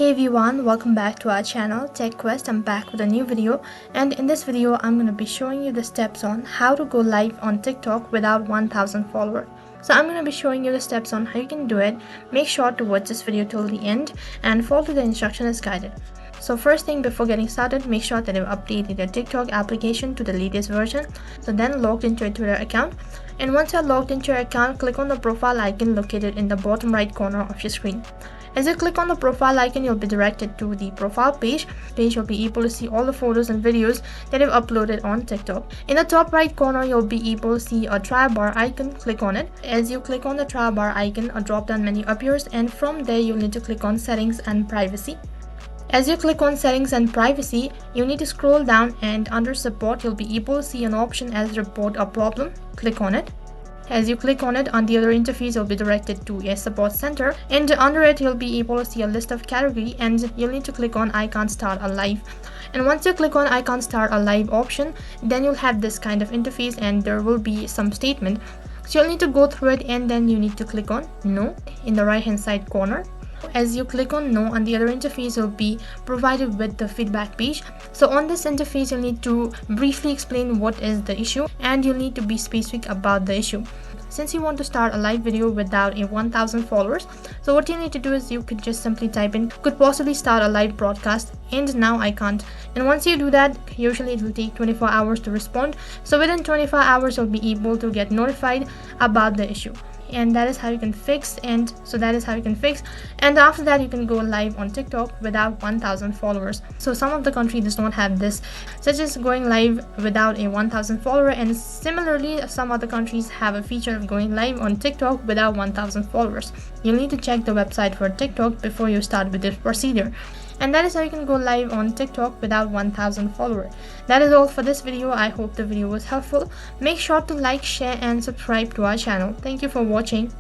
Hey everyone, welcome back to our channel Tech Quest. I'm back with a new video, and in this video I'm going to be showing you the steps on how to go live on TikTok without 1000 followers. So I'm going to be showing you the steps on how you can do it. Make sure to watch this video till the end and follow the instruction as guided. So first thing, before getting started, make sure that you've updated your TikTok application to the latest version. So then logged into your Twitter account, and once you're logged into your account, click on the profile icon located in the bottom right corner of your screen. As you click on the profile icon, you'll be directed to the profile page. You'll be able to see all the photos and videos that you've uploaded on TikTok. In the top right corner, you'll be able to see a try bar icon. Click on it. As you click on the try bar icon, a drop down menu appears, and from there you'll need to click on settings and privacy. As you click on settings and privacy, you need to scroll down, and under support you'll be able to see an option as report a problem. Click on it. As you click on it, on the other interface you'll be directed to a support center, and under it you'll be able to see a list of category, and you'll need to click on I can't start a live. And once you click on I can't start a live option, then you'll have this kind of interface and there will be some statement. So you'll need to go through it, and then you need to click on no in the right hand side corner. As you click on no, on the other interface you'll be provided with the feedback page. So on this interface you'll need to briefly explain what is the issue, and you'll need to be specific about the issue. Since you want to start a live video without a 1000 followers, so what you need to do is you could just simply type in could possibly start a live broadcast, and now I can't. And once you do that, usually it will take 24 hours to respond. So within 24 hours you'll be able to get notified about the issue. And that is how you can fix, and after that you can go live on TikTok without 1000 followers. So some of the countries does not have this, such as going live without a 1000 follower, and similarly some other countries have a feature of going live on TikTok without 1000 followers. You'll need to check the website for TikTok before you start with this procedure. And that is how you can go live on TikTok without 1000 followers. That is all for this video. I hope the video was helpful. Make sure to like, share and subscribe to our channel. Thank you for watching.